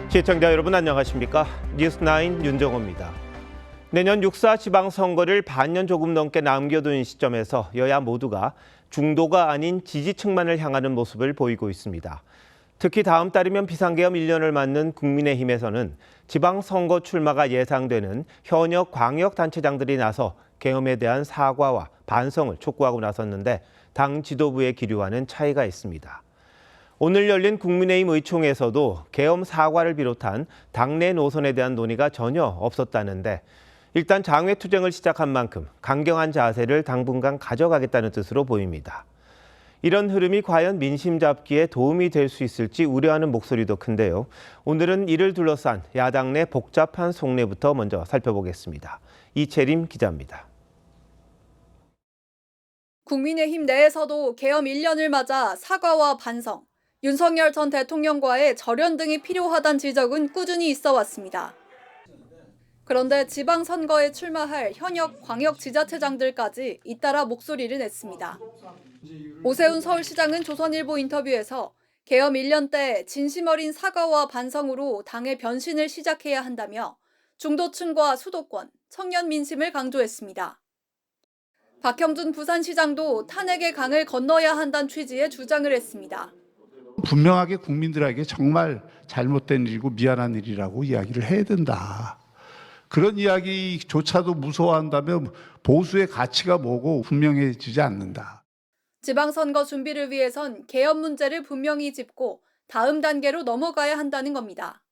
시청자 여러분 안녕하십니까? 뉴스9 윤정호입니다. 내년 6.4 지방선거를 반년 조금 넘게 남겨둔 시점에서 여야 모두가 중도가 아닌 지지층만을 향하는 모습을 보이고 있습니다. 특히 다음 달이면 비상계엄 1년을 맞는 국민의힘에서는 지방선거 출마가 예상되는 현역 광역단체장들이 나서 계엄에 대한 사과와 반성을 촉구하고 나섰는데 당 지도부의 기류와는 차이가 있습니다. 오늘 열린 국민의힘 의총에서도 계엄 사과를 비롯한 당내 노선에 대한 논의가 전혀 없었다는데 일단 장외투쟁을 시작한 만큼 강경한 자세를 당분간 가져가겠다는 뜻으로 보입니다. 이런 흐름이 과연 민심 잡기에 도움이 될 수 있을지 우려하는 목소리도 큰데요. 오늘은 이를 둘러싼 야당 내 복잡한 속내부터 먼저 살펴보겠습니다. 이채림 기자입니다. 국민의힘 내에서도 계엄 1년을 맞아 사과와 반성, 윤석열 전 대통령과의 절연 등이 필요하다는 지적은 꾸준히 있어 왔습니다. 그런데 지방선거에 출마할 현역 광역지자체장들까지 잇따라 목소리를 냈습니다. 오세훈 서울시장은 조선일보 인터뷰에서 계엄 1년 때 진심 어린 사과와 반성으로 당의 변신을 시작해야 한다며 중도층과 수도권, 청년 민심을 강조했습니다. 박형준 부산시장도 탄핵의 강을 건너야 한다는 취지의 주장을 했습니다. 분명하게 국민들에게 정말 잘못된 일이고 미안한 일이라고 이야기를 해야 된다. 그런 이야기조차도 무서워한다면 보수의 가치가 뭐고 분명해지지 않는다. 지방선거 준비를 위해선 계엄 문제를 분명히 짚고 다음 단계로 넘어가야 한다는 겁니다.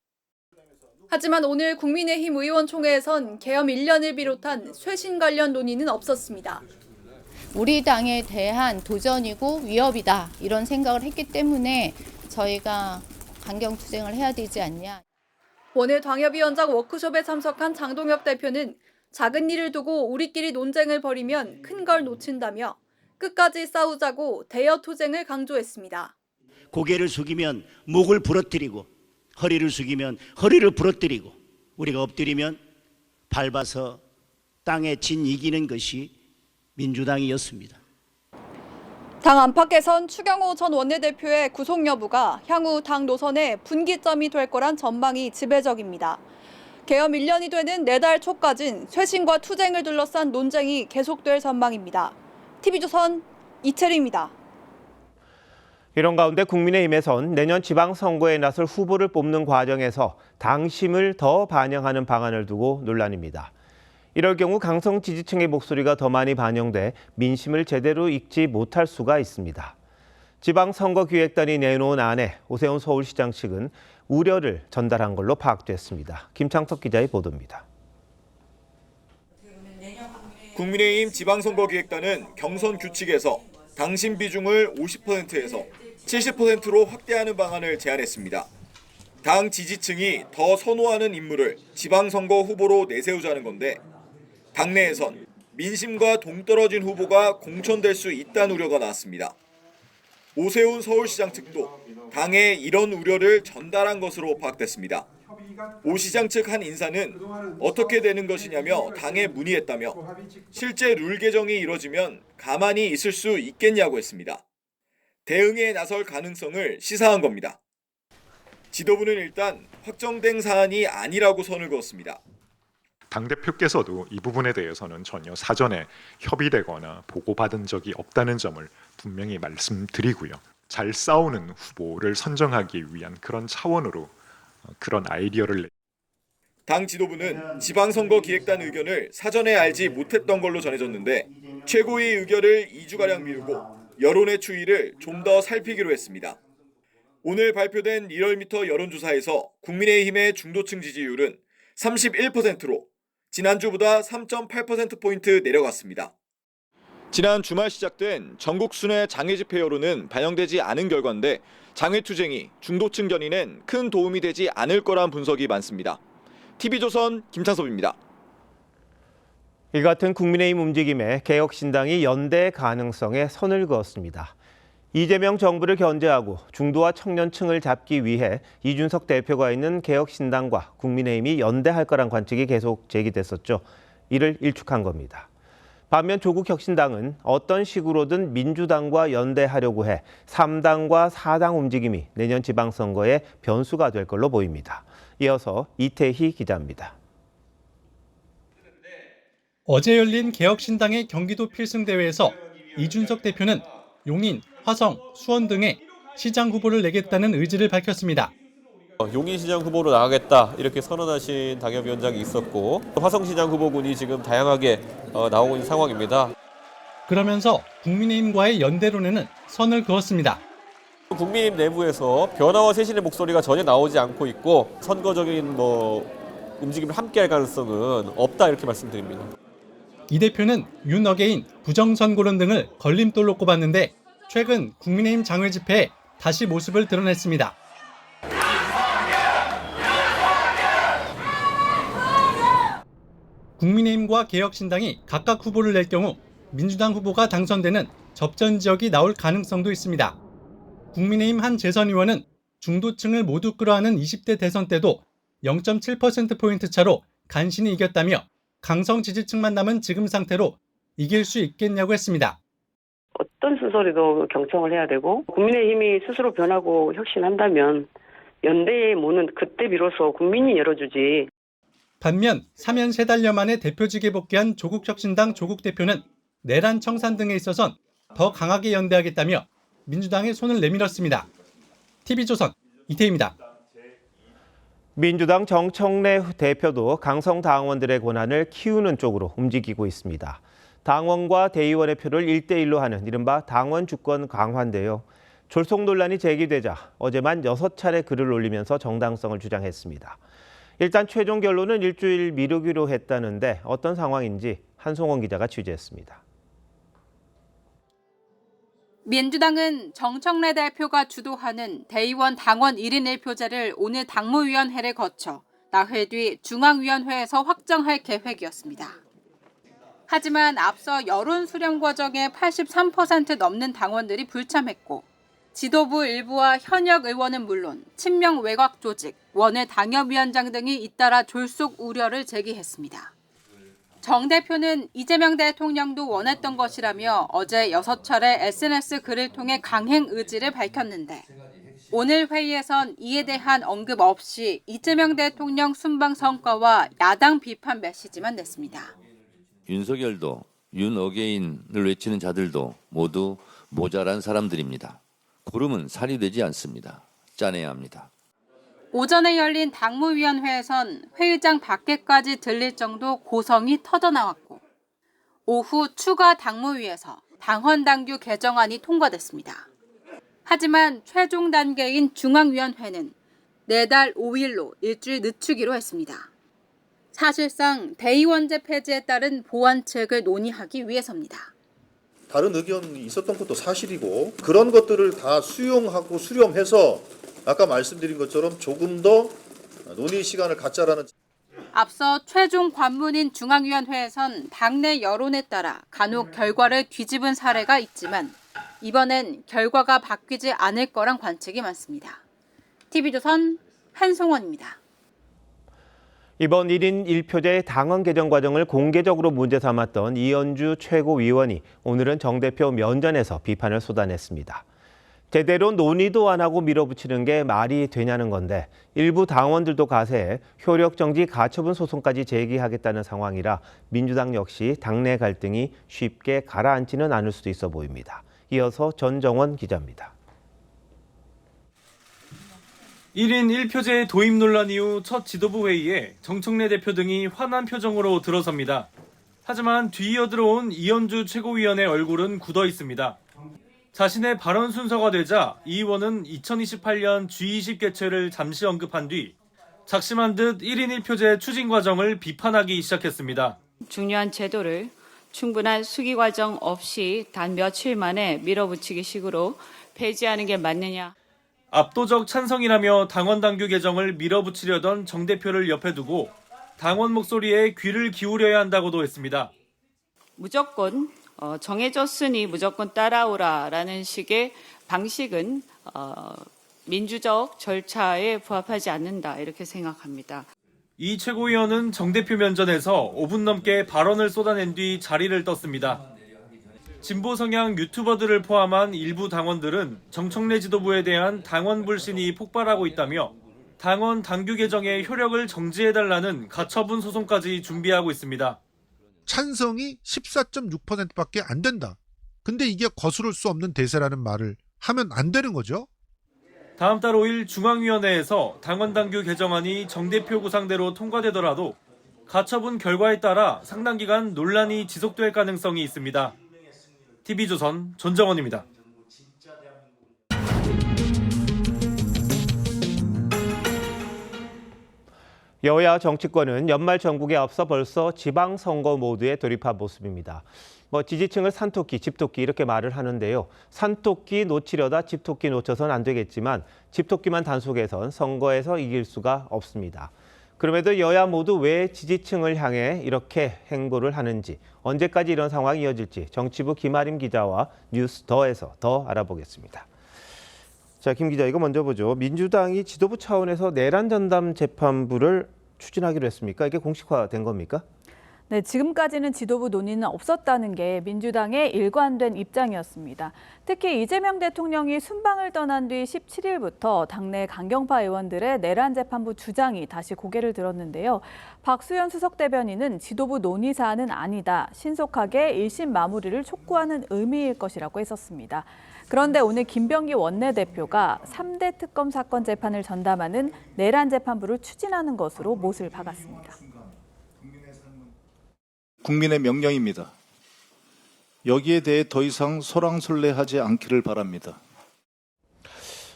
하지만 오늘 국민의힘 의원총회에선 계엄 1년을 비롯한 쇄신 관련 논의는 없었습니다. 우리 당에 대한 도전이고 위협이다 이런 생각을 했기 때문에 저희가 강경투쟁을 해야 되지 않냐. 원외 당협위원장 워크숍에 참석한 장동혁 대표는 작은 일을 두고 우리끼리 논쟁을 벌이면 큰 걸 놓친다며 끝까지 싸우자고 대여 투쟁을 강조했습니다. 고개를 숙이면 목을 부러뜨리고 허리를 숙이면 허리를 부러뜨리고 우리가 엎드리면 밟아서 땅에 진 이기는 것이 민주당이었습니다. 당 안팎에선 추경호 전 원내대표의 구속 여부가 향후 당 노선의 분기점이 될 거란 전망이 지배적입니다. 계엄 1년이 되는 내달 초까지는 쇄신과 투쟁을 둘러싼 논쟁이 계속될 전망입니다. TV조선 이채리입니다. 이런 가운데 국민의힘에선 내년 지방선거에 나설 후보를 뽑는 과정에서 당심을 더 반영하는 방안을 두고 논란입니다. 이럴 경우 강성 지지층의 목소리가 더 많이 반영돼 민심을 제대로 읽지 못할 수가 있습니다. 지방선거기획단이 내놓은 안에 오세훈 서울시장 측은 우려를 전달한 걸로 파악됐습니다. 김창석 기자의 보도입니다. 국민의힘 지방선거기획단은 경선 규칙에서 당심 비중을 50%에서 70%로 확대하는 방안을 제안했습니다. 당 지지층이 더 선호하는 인물을 지방선거 후보로 내세우자는 건데 당내에선 민심과 동떨어진 후보가 공천될 수 있다는 우려가 나왔습니다. 오세훈 서울시장 측도 당에 이런 우려를 전달한 것으로 파악됐습니다. 오 시장 측 한 인사는 어떻게 되는 것이냐며 당에 문의했다며 실제 룰 개정이 이뤄지면 가만히 있을 수 있겠냐고 했습니다. 대응에 나설 가능성을 시사한 겁니다. 지도부는 일단 확정된 사안이 아니라고 선을 그었습니다. 당대표께서도 이 부분에 대해서는 전혀 사전에 협의되거나 보고받은 적이 없다는 점을 분명히 말씀드리고요. 잘 싸우는 후보를 선정하기 위한 그런 차원으로 그런 아이디어를 당 지도부는 지방선거 기획단 의견을 사전에 알지 못했던 걸로 전해졌는데 최고위 의결을 2주가량 미루고 여론의 추이를 좀 더 살피기로 했습니다. 오늘 발표된 리얼미터 여론조사에서 국민의힘의 중도층 지지율은 31%로 지난주보다 3.8%포인트 내려갔습니다. 지난 주말 시작된 전국 순회 장외 집회 여론은 반영되지 않은 결과인데 장외투쟁이 중도층 견인엔 큰 도움이 되지 않을 거란 분석이 많습니다. TV조선 김창섭입니다. 이 같은 국민의힘 움직임에 개혁신당이 연대 가능성에 선을 그었습니다. 이재명 정부를 견제하고 중도와 청년층을 잡기 위해 이준석 대표가 있는 개혁신당과 국민의힘이 연대할 거란 관측이 계속 제기됐었죠. 이를 일축한 겁니다. 반면 조국혁신당은 어떤 식으로든 민주당과 연대하려고 해 3당과 4당 움직임이 내년 지방선거에 변수가 될 걸로 보입니다. 이어서 이태희 기자입니다. 어제 열린 개혁신당의 경기도 필승대회에서 이준석 대표는 용인, 화성, 수원 등의 시장 후보를 내겠다는 의지를 밝혔습니다. 용인시장 후보로 나가겠다 이렇게 선언하신 당협위원장이 있었고 화성시장 후보군이 지금 다양하게 나오고 있는 상황입니다. 그러면서 국민의힘과의 연대론에는 선을 그었습니다. 국민의힘 내부에서 변화와 쇄신의 목소리가 전혀 나오지 않고 있고 선거적인 움직임을 함께할 가능성은 없다 이렇게 말씀드립니다. 이 대표는 윤어게인, 부정선거론 등을 걸림돌로 꼽았는데 최근 국민의힘 장외 집회에 다시 모습을 드러냈습니다. 국민의힘과 개혁신당이 각각 후보를 낼 경우 민주당 후보가 당선되는 접전 지역이 나올 가능성도 있습니다. 국민의힘 한 재선 의원은 중도층을 모두 끌어안은 20대 대선 때도 0.7%포인트 차로 간신히 이겼다며 강성 지지층만 남은 지금 상태로 이길 수 있겠냐고 했습니다. 어떤 순서라도 경청을 해야 되고 국민의힘이 스스로 변하고 혁신한다면 연대의 문은 그때 비로소 국민이 열어주지. 반면 사면 3달여 만에 대표직에 복귀한 조국혁신당 조국 대표는 내란 청산 등에 있어선 더 강하게 연대하겠다며 민주당의 손을 내밀었습니다. TV조선 이태희입니다. 민주당 정청래 대표도 강성 당원들의 권한을 키우는 쪽으로 움직이고 있습니다. 당원과 대의원의 표를 1대1로 하는 이른바 당원 주권 강화인데요. 졸속 논란이 제기되자 어제만 6차례 글을 올리면서 정당성을 주장했습니다. 일단 최종 결론은 일주일 미루기로 했다는데 어떤 상황인지 한송원 기자가 취재했습니다. 민주당은 정청래 대표가 주도하는 대의원 당원 1인 1표제를 오늘 당무위원회를 거쳐 나흘 뒤 중앙위원회에서 확정할 계획이었습니다. 하지만 앞서 여론 수렴 과정에 83% 넘는 당원들이 불참했고 지도부 일부와 현역 의원은 물론 친명 외곽 조직, 원외 당협위원장 등이 잇따라 졸속 우려를 제기했습니다. 정 대표는 이재명 대통령도 원했던 것이라며 어제 6차례 SNS 글을 통해 강행 의지를 밝혔는데 오늘 회의에선 이에 대한 언급 없이 이재명 대통령 순방 성과와 야당 비판 메시지만 냈습니다. 윤석열도 윤어게인을 외치는 자들도 모두 모자란 사람들입니다. 구름은 살이 되지 않습니다. 짜내야 합니다. 오전에 열린 당무위원회에선 회의장 밖에까지 들릴 정도 고성이 터져나왔고 오후 추가 당무위에서 당헌당규 개정안이 통과됐습니다. 하지만 최종 단계인 중앙위원회는 내달 5일로 일주일 늦추기로 했습니다. 사실상 대의원제 폐지에 따른 보완책을 논의하기 위해서입니다. 다른 의견이 있었던 것도 사실이고 그런 것들을 다 수용하고 수렴해서 아까 말씀드린 것처럼 조금 더 논의 시간을 갖자라는. 앞서 최종 관문인 중앙위원회에선 당내 여론에 따라 간혹 결과를 뒤집은 사례가 있지만 이번엔 결과가 바뀌지 않을 거란 관측이 많습니다. TV조선 한송원입니다. 이번 1인 1표제 당원 개정 과정을 공개적으로 문제 삼았던 이현주 최고위원이 오늘은 정 대표 면전에서 비판을 쏟아냈습니다. 제대로 논의도 안 하고 밀어붙이는 게 말이 되냐는 건데 일부 당원들도 가세해 효력정지 가처분 소송까지 제기하겠다는 상황이라 민주당 역시 당내 갈등이 쉽게 가라앉지는 않을 수도 있어 보입니다. 이어서 전정원 기자입니다. 1인 1표제 도입 논란 이후 첫 지도부 회의에 정청래 대표 등이 환한 표정으로 들어섭니다. 하지만 뒤이어 들어온 이현주 최고위원의 얼굴은 굳어 있습니다. 자신의 발언 순서가 되자 이 의원은 2028년 G20 개최를 잠시 언급한 뒤 작심한 듯 1인 1표제 추진 과정을 비판하기 시작했습니다. 중요한 제도를 충분한 수기 과정 없이 단 며칠 만에 밀어붙이기 식으로 폐지하는 게 맞느냐. 압도적 찬성이라며 당원 당규 개정을 밀어붙이려던 정 대표를 옆에 두고 당원 목소리에 귀를 기울여야 한다고도 했습니다. 무조건 정해졌으니 무조건 따라오라라는 식의 방식은 민주적 절차에 부합하지 않는다 이렇게 생각합니다. 이 최고위원은 정 대표 면전에서 5분 넘게 발언을 쏟아낸 뒤 자리를 떴습니다. 진보 성향 유튜버들을 포함한 일부 당원들은 정청래 지도부에 대한 당원 불신이 폭발하고 있다며 당원 당규 개정의 효력을 정지해달라는 가처분 소송까지 준비하고 있습니다. 찬성이 14.6%밖에 안 된다. 근데 이게 거스를 수 없는 대세라는 말을 하면 안 되는 거죠. 다음 달 5일 중앙위원회에서 당원 당규 개정안이 정 대표 구상대로 통과되더라도 가처분 결과에 따라 상당 기간 논란이 지속될 가능성이 있습니다. TV조선 전정원입니다. 여야 정치권은 연말 전국에 앞서 벌써 지방선거 모드에 돌입한 모습입니다. 지지층을 산토끼, 집토끼 이렇게 말을 하는데요. 산토끼 놓치려다 집토끼 놓쳐선 안 되겠지만 집토끼만 단속해선 선거에서 이길 수가 없습니다. 그럼에도 여야 모두 왜 지지층을 향해 이렇게 행보를 하는지, 언제까지 이런 상황이 이어질지 정치부 김아림 기자와 뉴스 더에서 더 알아보겠습니다. 자, 김 기자, 이거 먼저 보죠. 민주당이 지도부 차원에서 내란 전담 재판부를 추진하기로 했습니까? 이게 공식화된 겁니까? 네, 지금까지는 지도부 논의는 없었다는 게 민주당의 일관된 입장이었습니다. 특히 이재명 대통령이 순방을 떠난 뒤 17일부터 당내 강경파 의원들의 내란 재판부 주장이 다시 고개를 들었는데요. 박수현 수석 대변인은 지도부 논의 사안은 아니다. 신속하게 1심 마무리를 촉구하는 의미일 것이라고 했었습니다. 그런데 오늘 김병기 원내대표가 3대 특검 사건 재판을 전담하는 내란 재판부를 추진하는 것으로 못을 박았습니다. 국민의 명령입니다. 여기에 대해 더 이상 소랑설레하지 않기를 바랍니다.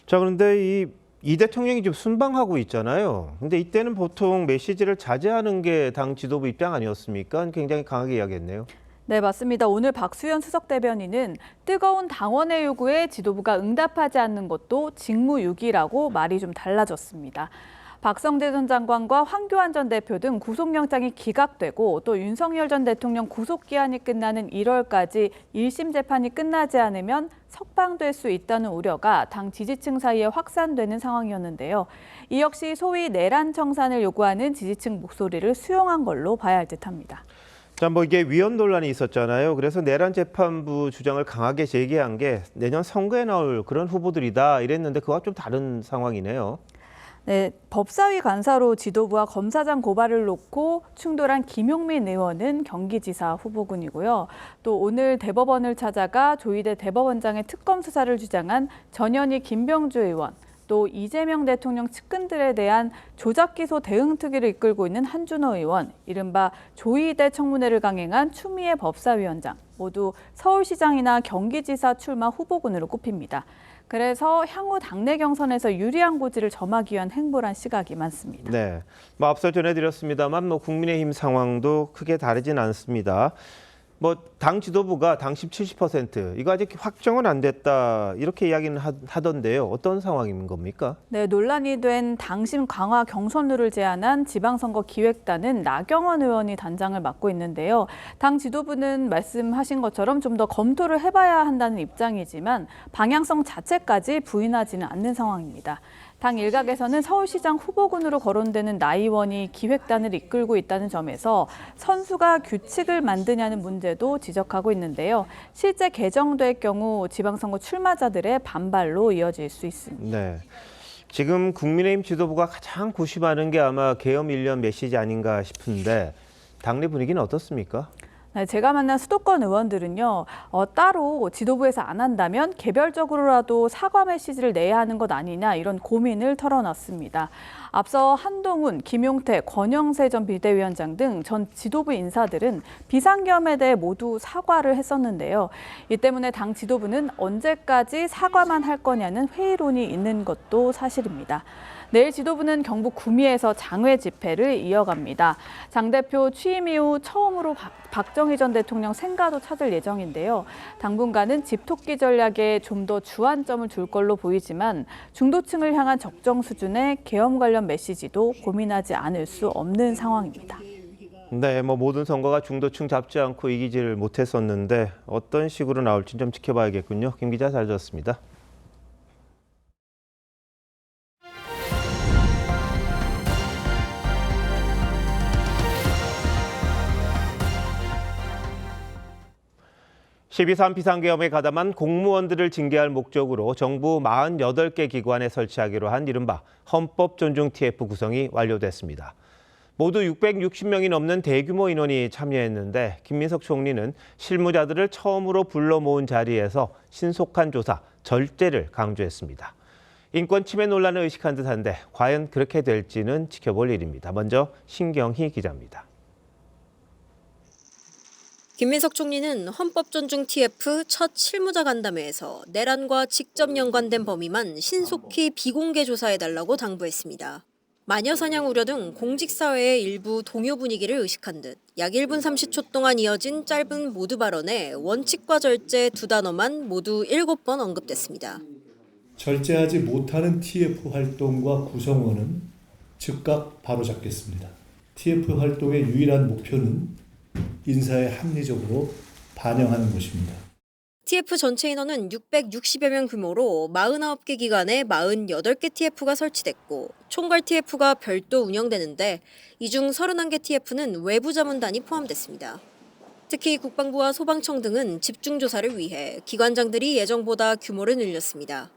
자, 그런데 이 대통령이 지금 순방하고 있잖아요. 근데 이때는 보통 메시지를 자제하는 게 당 지도부 입장 아니었습니까? 굉장히 강하게 이야기했네요. 네, 맞습니다. 오늘 박수현 수석 대변인은 뜨거운 당원의 요구에 지도부가 응답하지 않는 것도 직무유기라고 말이 좀 달라졌습니다. 박성대 전 장관과 황교안 전 대표 등 구속영장이 기각되고 또 윤석열 전 대통령 구속기한이 끝나는 1월까지 1심 재판이 끝나지 않으면 석방될 수 있다는 우려가 당 지지층 사이에 확산되는 상황이었는데요. 이 역시 소위 내란 청산을 요구하는 지지층 목소리를 수용한 걸로 봐야 할 듯합니다. 자, 이게 위헌 논란이 있었잖아요. 그래서 내란 재판부 주장을 강하게 제기한 게 내년 선거에 나올 그런 후보들이다 이랬는데 그와 좀 다른 상황이네요. 네, 법사위 간사로 지도부와 검사장 고발을 놓고 충돌한 김용민 의원은 경기지사 후보군이고요. 또 오늘 대법원을 찾아가 조희대 대법원장의 특검 수사를 주장한 전현희 김병주 의원, 또 이재명 대통령 측근들에 대한 조작기소 대응특위를 이끌고 있는 한준호 의원, 이른바 조희대 청문회를 강행한 추미애 법사위원장, 모두 서울시장이나 경기지사 출마 후보군으로 꼽힙니다. 그래서 향후 당내 경선에서 유리한 고지를 점하기 위한 행보란 시각이 많습니다. 네, 앞서 전해드렸습니다만 국민의힘 상황도 크게 다르진 않습니다. 당 지도부가 당심 70% 이거 아직 확정은 안 됐다 이렇게 이야기는 하던데요. 어떤 상황인 겁니까? 네, 논란이 된 당심 강화 경선룰을 제안한 지방선거 기획단은 나경원 의원이 단장을 맡고 있는데요. 당 지도부는 말씀하신 것처럼 좀 더 검토를 해봐야 한다는 입장이지만 방향성 자체까지 부인하지는 않는 상황입니다. 당 일각에서는 서울시장 후보군으로 거론되는 나 의원이 기획단을 이끌고 있다는 점에서 선수가 규칙을 만드냐는 문제도 지적하고 있는데요. 실제 개정될 경우 지방선거 출마자들의 반발로 이어질 수 있습니다. 네, 지금 국민의힘 지도부가 가장 고심하는 게 아마 계엄 1년 메시지 아닌가 싶은데 당내 분위기는 어떻습니까? 네, 제가 만난 수도권 의원들은요, 따로 지도부에서 안 한다면 개별적으로라도 사과 메시지를 내야 하는 것 아니냐 이런 고민을 털어놨습니다. 앞서 한동훈, 김용태, 권영세 전 비대위원장 등 전 지도부 인사들은 비상계엄에 대해 모두 사과를 했었는데요. 이 때문에 당 지도부는 언제까지 사과만 할 거냐는 회의론이 있는 것도 사실입니다. 내일 지도부는 경북 구미에서 장외 집회를 이어갑니다. 장 대표 취임 이후 처음으로 박정희 전 대통령 생가도 찾을 예정인데요. 당분간은 집토끼 전략에 좀 더 주안점을 줄 걸로 보이지만 중도층을 향한 적정 수준의 계엄 관련 메시지도 고민하지 않을 수 없는 상황입니다. 네, 모든 선거가 중도층 잡지 않고 이기지를 못했었는데 어떤 식으로 나올지 좀 지켜봐야겠군요. 김 기자 잘 들었습니다. 12.3 비상계엄에 가담한 공무원들을 징계할 목적으로 정부 48개 기관에 설치하기로 한 이른바 헌법 존중 TF 구성이 완료됐습니다. 모두 660명이 넘는 대규모 인원이 참여했는데 김민석 총리는 실무자들을 처음으로 불러 모은 자리에서 신속한 조사, 절제를 강조했습니다. 인권 침해 논란을 의식한 듯한데 과연 그렇게 될지는 지켜볼 일입니다. 먼저 신경희 기자입니다. 김민석 총리는 헌법 존중 TF 첫 실무자 간담회에서 내란과 직접 연관된 범위만 신속히 비공개 조사해달라고 당부했습니다. 마녀 사냥 우려 등 공직사회의 일부 동요 분위기를 의식한 듯 약 1분 30초 동안 이어진 짧은 모두 발언에 원칙과 절제 두 단어만 모두 7번 언급됐습니다. 절제하지 못하는 TF 활동과 구성원은 즉각 바로잡겠습니다. TF 활동의 유일한 목표는 인사에 합리적으로 반영하는 것입니다. TF 전체 인원은 660여 명 규모로 49개 기관에 48개 TF가 설치됐고 총괄 TF가 별도 운영되는데 이 중 31개 TF는 외부 자문단이 포함됐습니다. 특히 국방부와 소방청 등은 집중조사를 위해 기관장들이 예정보다 규모를 늘렸습니다.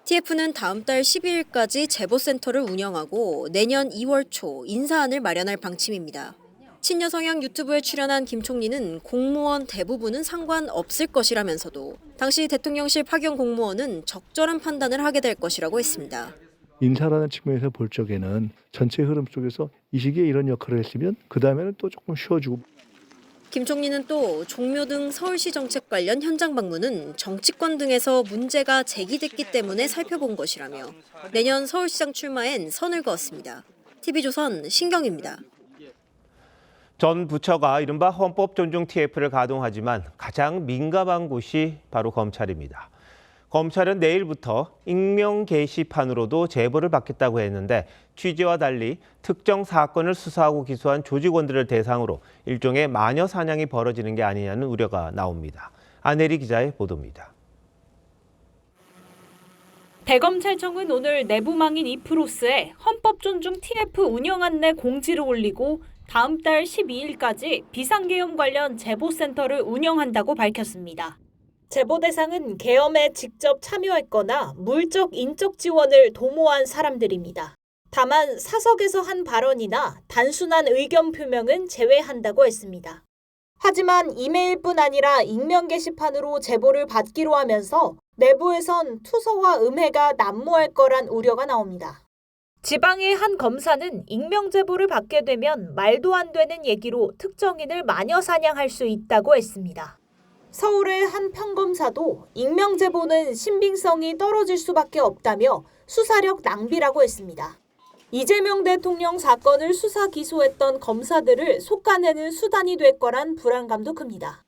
TF는 다음 달 12일까지 제보센터를 운영하고 내년 2월 초 인사안을 마련할 방침입니다. 친여 성향 유튜브에 출연한 김 총리는 공무원 대부분은 상관없을 것이라면서도 당시 대통령실 파견 공무원은 적절한 판단을 하게 될 것이라고 했습니다. 인사라는 측면에서 볼 적에는 전체 흐름 속에서 이 시기에 이런 역할을 했으면 그 다음에는 또 조금 쉬어주고. 김 총리는 또 종묘 등 서울시 정책 관련 현장 방문은 정치권 등에서 문제가 제기됐기 때문에 살펴본 것이라며 내년 서울시장 출마엔 선을 그었습니다. TV조선 신경입니다. 전 부처가 이른바 헌법 존중 TF를 가동하지만 가장 민감한 곳이 바로 검찰입니다. 검찰은 내일부터 익명 게시판으로도 제보를 받겠다고 했는데 취지와 달리 특정 사건을 수사하고 기소한 조직원들을 대상으로 일종의 마녀 사냥이 벌어지는 게 아니냐는 우려가 나옵니다. 안혜리 기자의 보도입니다. 대검찰청은 오늘 내부망인 이프로스에 헌법 존중 TF 운영 안내 공지를 올리고 다음 달 12일까지 비상계엄 관련 제보센터를 운영한다고 밝혔습니다. 제보 대상은 계엄에 직접 참여했거나 물적, 인적 지원을 도모한 사람들입니다. 다만 사석에서 한 발언이나 단순한 의견 표명은 제외한다고 했습니다. 하지만 이메일뿐 아니라 익명 게시판으로 제보를 받기로 하면서 내부에선 투서와 음해가 난무할 거란 우려가 나옵니다. 지방의 한 검사는 익명 제보를 받게 되면 말도 안 되는 얘기로 특정인을 마녀 사냥할 수 있다고 했습니다. 서울의 한 평검사도 익명 제보는 신빙성이 떨어질 수밖에 없다며 수사력 낭비라고 했습니다. 이재명 대통령 사건을 수사 기소했던 검사들을 속아내는 수단이 될 거란 불안감도 큽니다.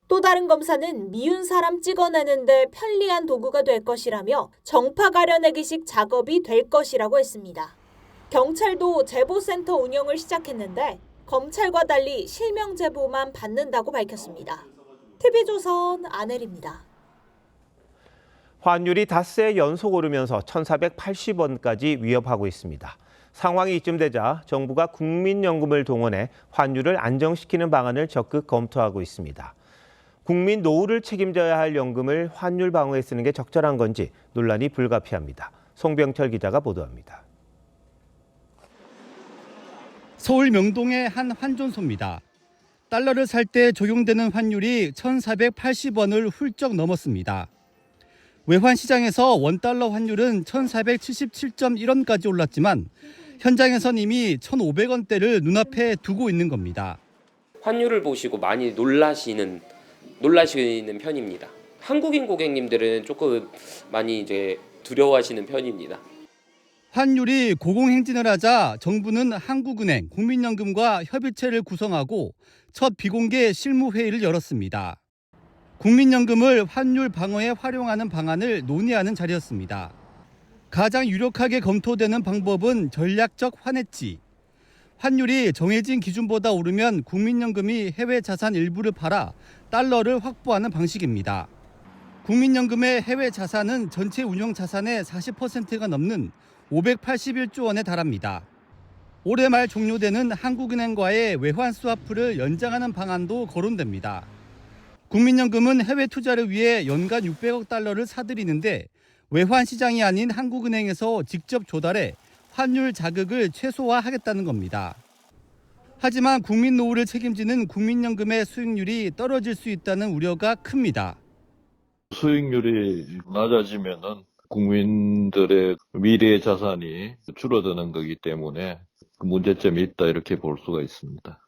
또 다른 검사는 미운 사람 찍어내는데 편리한 도구가 될 것이라며 정파 가려내기식 작업이 될 것이라고 했습니다. 경찰도 제보센터 운영을 시작했는데 검찰과 달리 실명 제보만 받는다고 밝혔습니다. TV조선 안혜리입니다. 환율이 닷새 연속 오르면서 1,480원까지 위협하고 있습니다. 상황이 이쯤 되자 정부가 국민연금을 동원해 환율을 안정시키는 방안을 적극 검토하고 있습니다. 국민 노후를 책임져야 할 연금을 환율 방어에 쓰는 게 적절한 건지 논란이 불가피합니다. 송병철 기자가 보도합니다. 서울 명동의 한 환전소입니다. 달러를 살 때 적용되는 환율이 1,480원을 훌쩍 넘었습니다. 외환 시장에서 원달러 환율은 1,477.1원까지 올랐지만 현장에선 이미 1,500원대를 눈앞에 두고 있는 겁니다. 환율을 보시고 많이 놀라시는 편입니다. 한국인 고객님들은 조금 많이 이제 두려워하시는 편입니다. 환율이 고공행진을 하자 정부는 한국은행, 국민연금과 협의체를 구성하고 첫 비공개 실무회의를 열었습니다. 국민연금을 환율 방어에 활용하는 방안을 논의하는 자리였습니다. 가장 유력하게 검토되는 방법은 전략적 환해지. 환율이 정해진 기준보다 오르면 국민연금이 해외 자산 일부를 팔아 달러를 확보하는 방식입니다. 국민연금의 해외 자산은 전체 운용 자산의 40%가 넘는 581조 원에 달합니다. 올해 말 종료되는 한국은행과의 외환 스와프를 연장하는 방안도 거론됩니다. 국민연금은 해외 투자를 위해 연간 600억 달러를 사들이는데 외환 시장이 아닌 한국은행에서 직접 조달해 환율 자극을 최소화하겠다는 겁니다. 하지만 국민 노후를 책임지는 국민연금의 수익률이 떨어질 수 있다는 우려가 큽니다. 수익률이 낮아지면은 국민들의 미래 자산이 줄어드는 거기 때문에 문제점이 있다 이렇게 볼 수가 있습니다.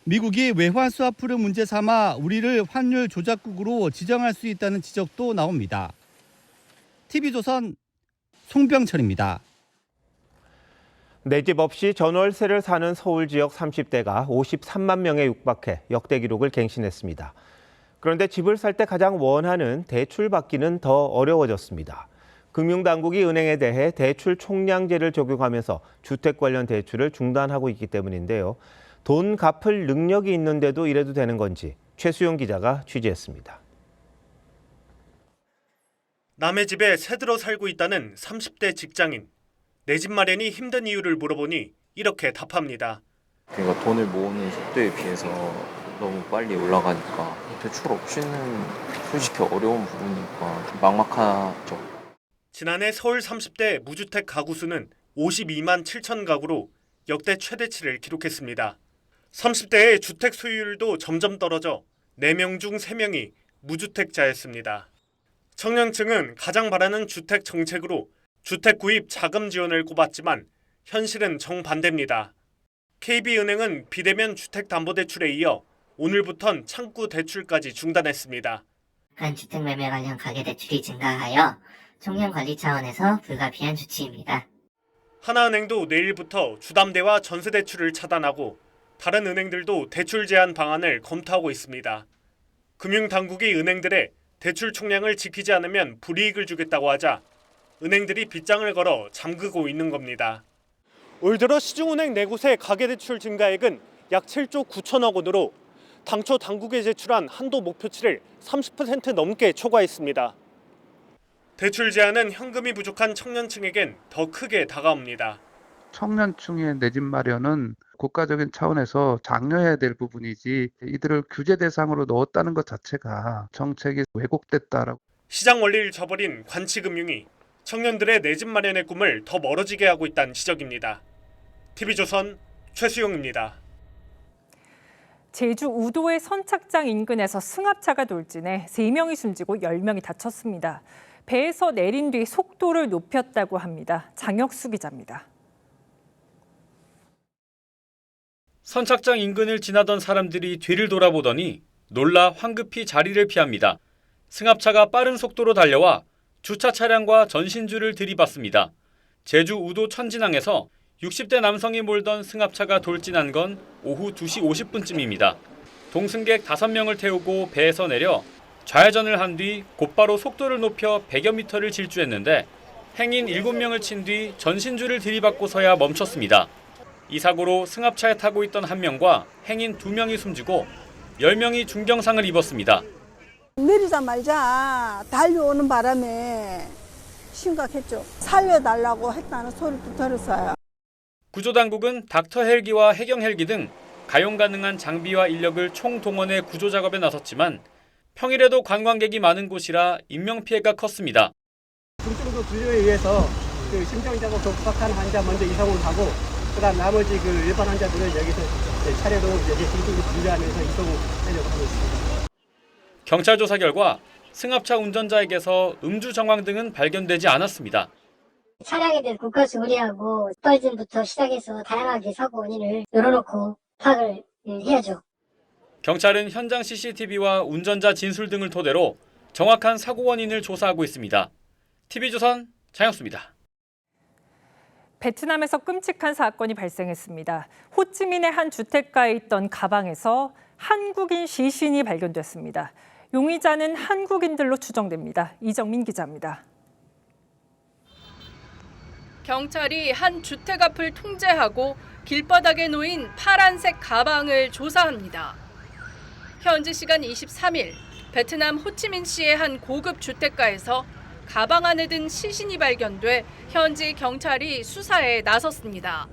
미국이 외환 스와프를 문제 삼아 우리를 환율 조작국으로 지정할 수 있다는 지적도 나옵니다. TV조선 송병철입니다. 내 집 없이 전월세를 사는 서울 지역 30대가 53만 명에 육박해 역대 기록을 갱신했습니다. 그런데 집을 살 때 가장 원하는 대출 받기는 더 어려워졌습니다. 금융당국이 은행에 대해 대출 총량제를 적용하면서 주택 관련 대출을 중단하고 있기 때문인데요. 돈 갚을 능력이 있는데도 이래도 되는 건지 최수용 기자가 취재했습니다. 남의 집에 새들어 살고 있다는 30대 직장인. 내 집 마련이 힘든 이유를 물어보니 이렇게 답합니다. 그러니까 돈을 모으는 속도에 비해서 너무 빨리 올라가니까 대출 없이는 솔직히 어려운 부분이니까 막막하죠. 지난해 서울 30대 무주택 가구 수는 52만 7천 가구로 역대 최대치를 기록했습니다. 30대의 주택 소유율도 점점 떨어져 4명 중 3명이 무주택자였습니다. 청년층은 가장 바라는 주택 정책으로 주택 구입 자금 지원을 꼽았지만 현실은 정반대입니다. KB은행은 비대면 주택담보대출에 이어 오늘부턴 창구 대출까지 중단했습니다. 주택 매매 관련 가계대출이 증가하여 청년관리 차원에서 불가피한 조치입니다. 하나은행도 내일부터 주담대와 전세대출을 차단하고 다른 은행들도 대출 제한 방안을 검토하고 있습니다. 금융당국이 은행들의 대출 총량을 지키지 않으면 불이익을 주겠다고 하자 은행들이 빗장을 걸어 잠그고 있는 겁니다. 올 들어 시중은행 4곳의 가계대출 증가액은 약 7조 9천억 원으로 당초 당국에 제출한 한도 목표치를 30% 넘게 초과했습니다. 대출 제한은 현금이 부족한 청년층에겐 더 크게 다가옵니다. 청년층의 내 집 마련은 국가적인 차원에서 장려해야 될 부분이지 이들을 규제 대상으로 넣었다는 것 자체가 정책이 왜곡됐다라고. 시장 원리를 저버린 관치금융이 청년들의 내 집 마련의 꿈을 더 멀어지게 하고 있다는 지적입니다. TV조선 최수용입니다. 제주 우도의 선착장 인근에서 승합차가 돌진해 3명이 숨지고 10명이 다쳤습니다. 배에서 내린 뒤 속도를 높였다고 합니다. 장혁수 기자입니다. 선착장 인근을 지나던 사람들이 뒤를 돌아보더니 놀라 황급히 자리를 피합니다. 승합차가 빠른 속도로 달려와 주차 차량과 전신주를 들이받습니다. 제주 우도 천진항에서 60대 남성이 몰던 승합차가 돌진한 건 오후 2시 50분쯤입니다. 동승객 5명을 태우고 배에서 내려 좌회전을 한 뒤 곧바로 속도를 높여 100여 미터를 질주했는데 행인 7명을 친 뒤 전신주를 들이받고서야 멈췄습니다. 이 사고로 승합차에 타고 있던 1명과 행인 2명이 숨지고 10명이 중경상을 입었습니다. 내리자마자 달려오는 바람에 심각했죠. 살려달라고 했다는 소리도 들었어요. 구조당국은 닥터 헬기와 해경 헬기 등 가용 가능한 장비와 인력을 총동원해 구조 작업에 나섰지만 평일에도 관광객이 많은 곳이라 인명피해가 컸습니다. 중증도 진료에 의해서 심장자고 급박한 환자 먼저 이송을 하고 그다음 나머지 일반 환자들은 여기서 차례로 중증 진료하면서 이송을 하려고 하고 있습니다. 경찰 조사 결과 승합차 운전자에게서 음주 정황 등은 발견되지 않았습니다. 차량에 대한 국가수 의뢰하고 떨진부터 시작해서 다양하게 사고 원인을 열어놓고 파악을 해야죠. 경찰은 현장 CCTV와 운전자 진술 등을 토대로 정확한 사고 원인을 조사하고 있습니다. TV조선 장혁수입니다. 베트남에서 끔찍한 사건이 발생했습니다. 호찌민의 한 주택가에 있던 가방에서 한국인 시신이 발견됐습니다. 용의자는 한국인들로 추정됩니다. 이정민 기자입니다. 경찰이 한 주택 앞을 통제하고 길바닥에 놓인 파란색 가방을 조사합니다. 현지 시간 23일 베트남 호치민시의 한 고급 주택가에서 가방 안에 든 시신이 발견돼 현지 경찰이 수사에 나섰습니다.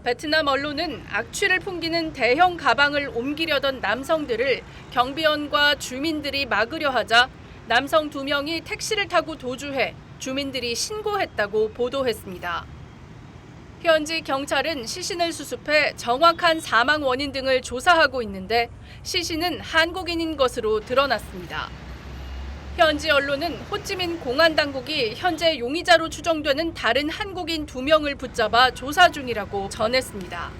베트남 언론은 악취를 풍기는 대형 가방을 옮기려던 남성들을 경비원과 주민들이 막으려 하자 남성 2명이 택시를 타고 도주해 주민들이 신고했다고 보도했습니다. 현지 경찰은 시신을 수습해 정확한 사망 원인 등을 조사하고 있는데 시신은 한국인인 것으로 드러났습니다. 현지 언론은 호찌민 공안 당국이 현재 용의자로 추정되는 다른 한국인 2명을 붙잡아 조사 중이라고 전했습니다.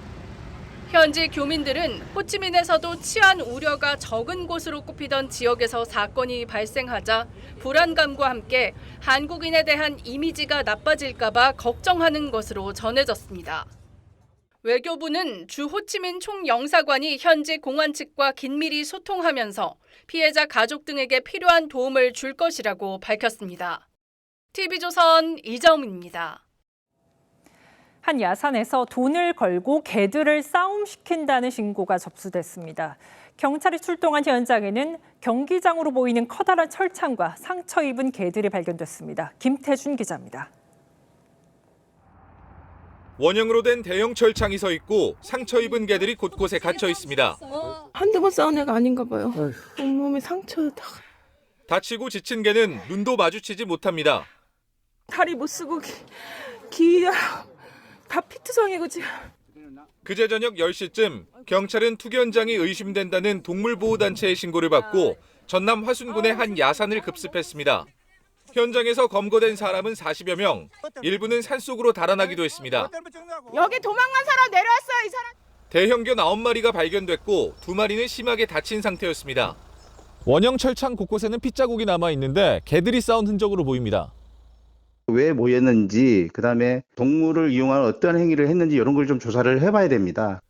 현지 교민들은 호찌민에서도 치안 우려가 적은 곳으로 꼽히던 지역에서 사건이 발생하자 불안감과 함께 한국인에 대한 이미지가 나빠질까 봐 걱정하는 것으로 전해졌습니다. 외교부는 주 호치민 총영사관이 현지 공안 측과 긴밀히 소통하면서 피해자 가족 등에게 필요한 도움을 줄 것이라고 밝혔습니다. TV조선 이정민입니다. 한 야산에서 돈을 걸고 개들을 싸움시킨다는 신고가 접수됐습니다. 경찰이 출동한 현장에는 경기장으로 보이는 커다란 철창과 상처 입은 개들이 발견됐습니다. 김태준 기자입니다. 원형으로 된 대형 철창이 서 있고 상처 입은 개들이 곳곳에 갇혀 있습니다. 한두 번 싸운 애가 아닌가 봐요. 온몸에 상처다. 다치고 지친 개는 눈도 마주치지 못합니다. 다리 못 쓰고 귀가 다 피투성이고 지금. 그제 저녁 10시쯤 경찰은 투견장이 의심된다는 동물보호단체의 신고를 받고 전남 화순군의 한 야산을 급습했습니다. 현장에서 검거된 사람은 40여 명, 일부는 산속으로 달아나기도 했습니다. 여기 도망간 사람 내려왔어요, 이 사람. 대형견 9마리가 발견됐고 2마리는 심하게 다친 상태였습니다. 원형 철창 곳곳에는 핏자국이 남아있는데 개들이 싸운 흔적으로 보입니다. 왜 모였는지, 그다음에 동물을 이용한 어떤 행위를 했는지 이런 걸 좀 조사를 해봐야 됩니다.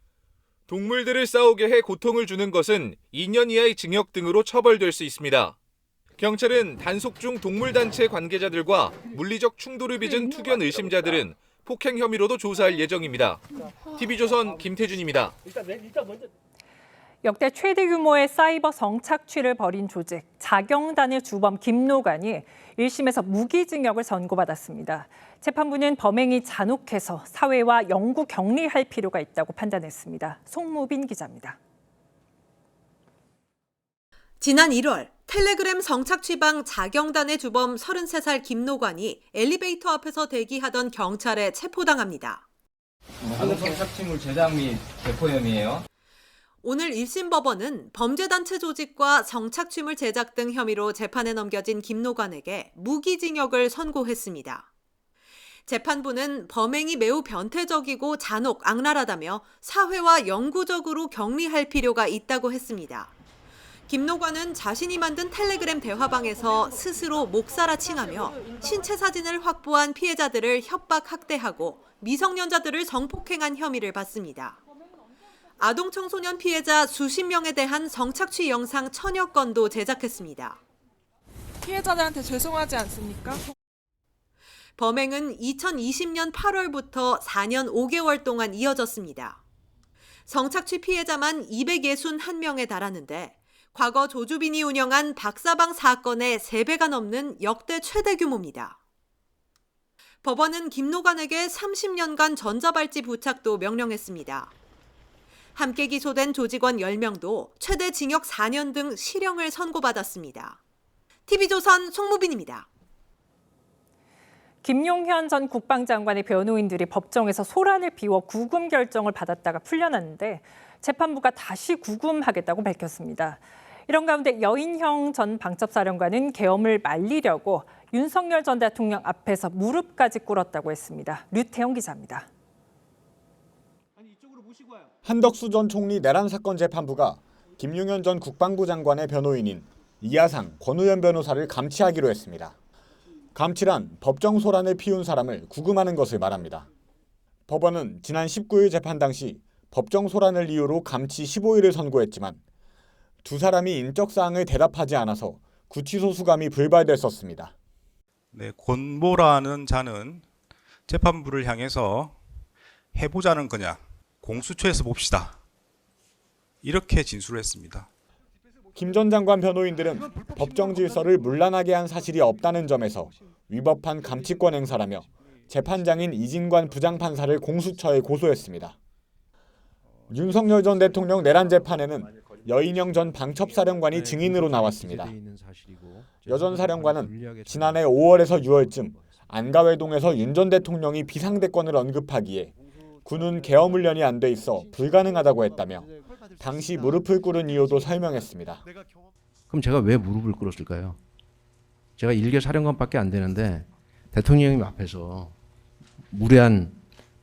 동물들을 싸우게 해 고통을 주는 것은 2년 이하의 징역 등으로 처벌될 수 있습니다. 경찰은 단속 중 동물단체 관계자들과 물리적 충돌을 빚은 투견 의심자들은 폭행 혐의로도 조사할 예정입니다. TV조선 김태준입니다. 역대 최대 규모의 사이버 성착취를 벌인 조직 자경단의 주범 김노관이 1심에서 무기징역을 선고받았습니다. 재판부는 범행이 잔혹해서 사회와 영구 격리할 필요가 있다고 판단했습니다. 송무빈 기자입니다. 지난 1월 텔레그램 성착취방 자경단의 주범 33살 김노관이 엘리베이터 앞에서 대기하던 경찰에 체포당합니다. 한국 성착취물 제작 및 배포 혐의예요. 오늘 1심 법원은 범죄단체 조직과 성착취물 제작 등 혐의로 재판에 넘겨진 김노관에게 무기징역을 선고했습니다. 재판부는 범행이 매우 변태적이고 잔혹, 악랄하다며 사회와 영구적으로 격리할 필요가 있다고 했습니다. 김노관은 자신이 만든 텔레그램 대화방에서 스스로 목살아칭하며 신체 사진을 확보한 피해자들을 협박, 학대하고 미성년자들을 성폭행한 혐의를 받습니다. 아동 청소년 피해자 수십 명에 대한 성착취 영상 1000여 건도 제작했습니다. 피해자들한테 죄송하지 않습니까? 범행은 2020년 8월부터 4년 5개월 동안 이어졌습니다. 성착취 피해자만 261명에 달하는데 과거 조주빈이 운영한 박사방 사건의 3배가 넘는 역대 최대 규모입니다. 법원은 김노관에게 30년간 전자발찌 부착도 명령했습니다. 함께 기소된 조직원 10명도 최대 징역 4년 등 실형을 선고받았습니다. TV조선 송무빈입니다. 김용현 전 국방장관의 변호인들이 법정에서 소란을 비워 구금 결정을 받았다가 풀려났는데 재판부가 다시 구금하겠다고 밝혔습니다. 이런 가운데 여인형 전 방첩사령관은 계엄을 말리려고 윤석열 전 대통령 앞에서 무릎까지 꿇었다고 했습니다. 류태영 기자입니다. 한덕수 전 총리 내란 사건 재판부가 김용현 전 국방부 장관의 변호인인 이하상, 권우현 변호사를 감치하기로 했습니다. 감치란 법정 소란을 피운 사람을 구금하는 것을 말합니다. 법원은 지난 19일 재판 당시 법정 소란을 이유로 감치 15일을 선고했지만 두 사람이 인적 사항을 대답하지 않아서 구치소 수감이 불발됐었습니다. 네, 권모라는 자는 재판부를 향해서 해보자는 거냐, 공수처에서 봅시다, 이렇게 진술을 했습니다. 김 전 장관 변호인들은 법정 질서를 문란하게 한 사실이 없다는 점에서 위법한 감치권 행사라며 재판장인 이진관 부장판사를 공수처에 고소했습니다. 윤석열 전 대통령 내란 재판에는 여인영 전 방첩사령관이 증인으로 나왔습니다. 여 전 사령관은 지난해 5월에서 6월쯤 안가회동에서 윤 전 대통령이 비상대권을 언급하기에 군은 계엄훈련이 안 돼 있어 불가능하다고 했다며 당시 무릎을 꿇은 이유도 설명했습니다. 그럼 제가 왜 무릎을 꿇었을까요? 제가 1개 사령관밖에 안 되는데 대통령님 앞에서 무례한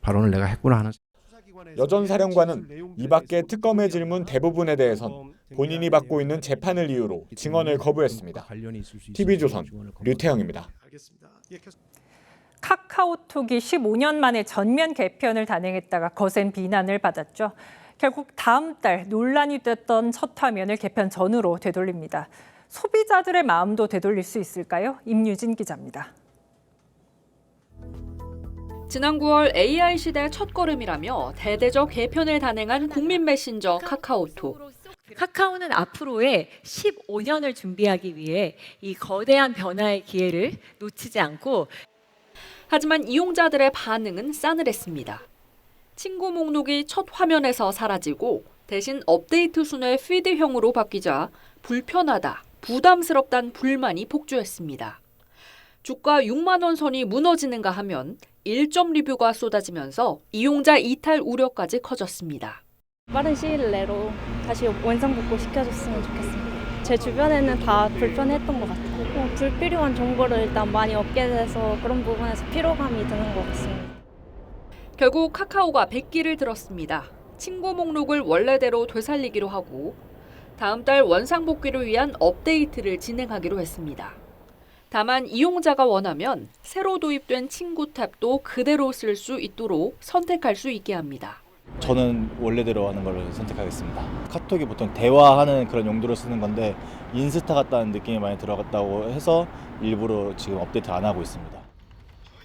발언을 내가 했구나 하는. 여 전 사령관은 이 밖에 특검의 질문 대부분에 대해선 본인이 받고 있는 재판을 이유로 증언을 거부했습니다. TV조선 류태영입니다. 카카오톡이 15년 만에 전면 개편을 단행했다가 거센 비난을 받았죠. 결국 다음 달 논란이 됐던 첫 화면을 개편 전으로 되돌립니다. 소비자들의 마음도 되돌릴 수 있을까요? 임유진 기자입니다. 지난 9월 AI 시대 첫걸음이라며 대대적 개편을 단행한 국민 메신저 카카오톡. 카카오는 앞으로의 15년을 준비하기 위해 이 거대한 변화의 기회를 놓치지 않고, 하지만 이용자들의 반응은 싸늘했습니다. 친구 목록이 첫 화면에서 사라지고 대신 업데이트 순의 피드형으로 바뀌자 불편하다, 부담스럽다는 불만이 폭주했습니다. 주가 6만 원 선이 무너지는가 하면 1점 리뷰가 쏟아지면서 이용자 이탈 우려까지 커졌습니다. 빠른 시일 내로 다시 원상복구 시켜줬으면 좋겠습니다. 제 주변에는 다 불편했던 것 같아요. 불필요한 정보를 일단 많이 얻게 돼서 그런 부분에서 피로감이 드는 것 같습니다. 결국 카카오가 백기를 들었습니다. 친구 목록을 원래대로 되살리기로 하고 다음 달 원상복귀를 위한 업데이트를 진행하기로 했습니다. 다만 이용자가 원하면 새로 도입된 친구 탭도 그대로 쓸 수 있도록 선택할 수 있게 합니다. 저는 원래대로 하는 걸 선택하겠습니다. 카톡이 보통 대화하는 그런 용도로 쓰는 건데 인스타 같다는 느낌이 많이 들어갔다고 해서 일부러 지금 업데이트 안 하고 있습니다.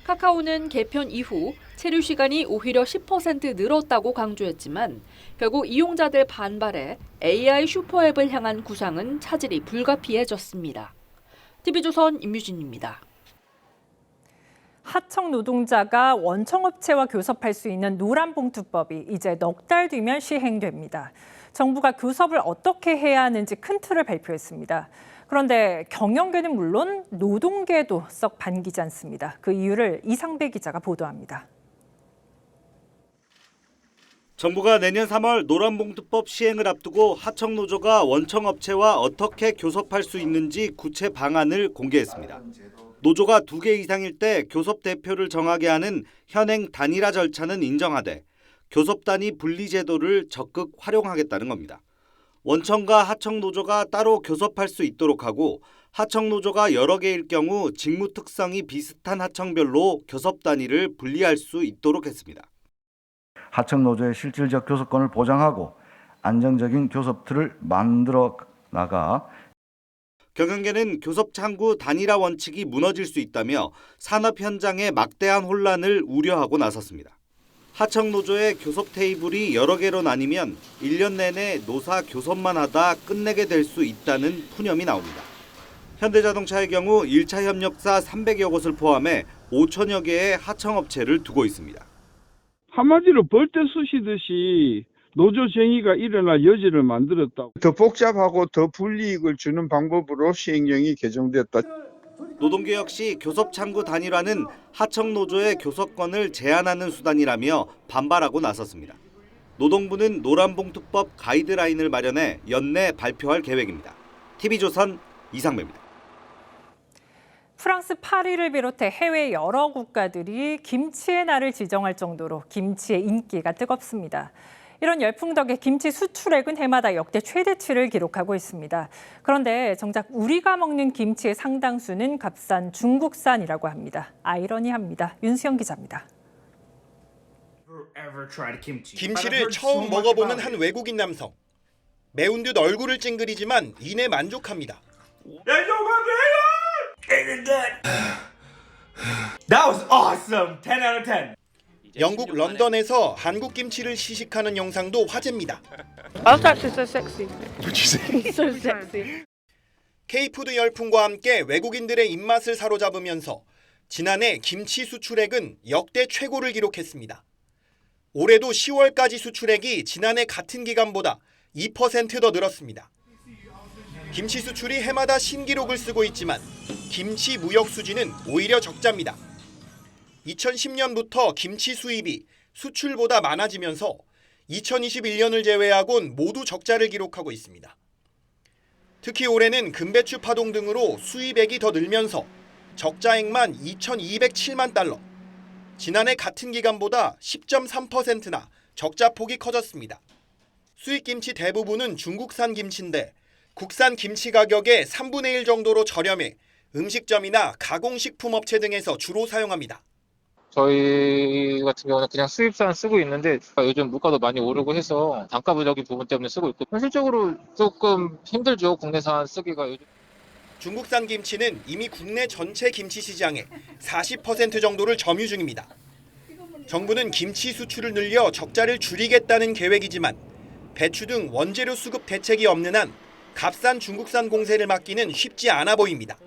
카카오는 개편 이후 체류 시간이 오히려 10% 늘었다고 강조했지만 결국 이용자들 반발에 AI 슈퍼앱을 향한 구상은 차질이 불가피해졌습니다. TV조선 임유진입니다. 하청 노동자가 원청업체와 교섭할 수 있는 노란봉투법이 이제 넉 달 뒤면 시행됩니다. 정부가 교섭을 어떻게 해야 하는지 큰 틀을 발표했습니다. 그런데 경영계는 물론 노동계도 썩 반기지 않습니다. 그 이유를 이상배 기자가 보도합니다. 정부가 내년 3월 노란봉투법 시행을 앞두고 하청노조가 원청업체와 어떻게 교섭할 수 있는지 구체 방안을 공개했습니다. 노조가 2개 이상일 때 교섭 대표를 정하게 하는 현행 단일화 절차는 인정하되 교섭 단위 분리 제도를 적극 활용하겠다는 겁니다. 원청과 하청노조가 따로 교섭할 수 있도록 하고 하청노조가 여러 개일 경우 직무 특성이 비슷한 하청별로 교섭 단위를 분리할 수 있도록 했습니다. 하청노조의 실질적 교섭권을 보장하고 안정적인 교섭 틀을 만들어 나가 경영계는 교섭 창구 단일화 원칙이 무너질 수 있다며 산업 현장의 막대한 혼란을 우려하고 나섰습니다. 하청노조의 교섭 테이블이 여러 개로 나뉘면 1년 내내 노사 교섭만 하다 끝내게 될 수 있다는 푸념이 나옵니다. 현대자동차의 경우 1차 협력사 300여 곳을 포함해 5천여 개의 하청업체를 두고 있습니다. 한마디로 벌떼 쑤시듯이 노조 정의가 일어날 여지를 만들었다고. 더 복잡하고 더 불이익을 주는 방법으로 시행령이 개정됐다. 노동계 역시 교섭 창구 단일화는 하청노조의 교섭권을 제한하는 수단이라며 반발하고 나섰습니다. 노동부는 노란봉투법 가이드라인을 마련해 연내 발표할 계획입니다. TV조선 이상배입니다. 프랑스 파리를 비롯해 해외 여러 국가들이 김치의 날을 지정할 정도로 김치의 인기가 뜨겁습니다. 이런 열풍 덕에 김치 수출액은 해마다 역대 최대치를 기록하고 있습니다. 그런데 정작 우리가 먹는 김치의 상당수는 값싼 중국산이라고 합니다. 아이러니합니다. 윤수영 기자입니다. 김치를 처음 먹어보는 한 외국인 남성. 매운 듯 얼굴을 찡그리지만 이내 만족합니다. That was awesome. 10 out of 10. 영국 런던에서 한국 김치를 시식하는 영상도 화제입니다. That's actually so sexy. What'd you say? It's so sexy. K푸드 열풍과 함께 외국인들의 입맛을 사로잡으면서 지난해 김치 수출액은 역대 최고를 기록했습니다. 올해도 10월까지 수출액이 지난해 같은 기간보다 2% 더 늘었습니다. 김치 수출이 해마다 신기록을 쓰고 있지만 김치 무역 수지는 오히려 적자입니다. 2010년부터 김치 수입이 수출보다 많아지면서 2021년을 제외하곤 모두 적자를 기록하고 있습니다. 특히 올해는 금배추 파동 등으로 수입액이 더 늘면서 적자액만 2,207만 달러. 지난해 같은 기간보다 10.3%나 적자폭이 커졌습니다. 수입 김치 대부분은 중국산 김치인데 국산 김치 가격의 3분의 1 정도로 저렴해 음식점이나 가공식품업체 등에서 주로 사용합니다. 저희 같은 경우는 그냥 수입산 쓰고 있는데 요즘 물가도 많이 오르고 해서 단가부적인 부분 때문에 쓰고 있고 현실적으로 조금 힘들죠. 국내산 쓰기가. 요즘. 중국산 김치는 이미 국내 전체 김치 시장의 40% 정도를 점유 중입니다. 정부는 김치 수출을 늘려 적자를 줄이겠다는 계획이지만 배추 등 원재료 수급 대책이 없는 한 값싼 중국산 공세를 막기는 쉽지 않아 보입니다.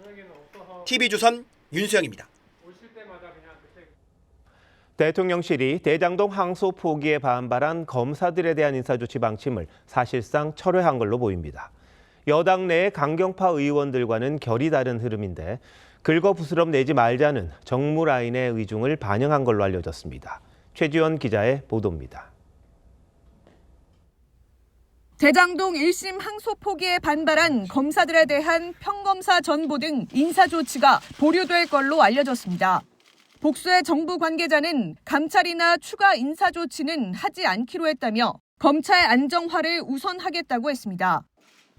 TV조선 윤수영입니다. 대통령실이 대장동 항소 포기에 반발한 검사들에 대한 인사조치 방침을 사실상 철회한 걸로 보입니다. 여당 내 강경파 의원들과는 결이 다른 흐름인데 긁어부스럼 내지 말자는 정무 라인의 의중을 반영한 걸로 알려졌습니다. 최지원 기자의 보도입니다. 대장동 1심 항소 포기에 반발한 검사들에 대한 평검사 전보 등 인사조치가 보류될 걸로 알려졌습니다. 복수의 정부 관계자는 감찰이나 추가 인사조치는 하지 않기로 했다며 검찰 안정화를 우선하겠다고 했습니다.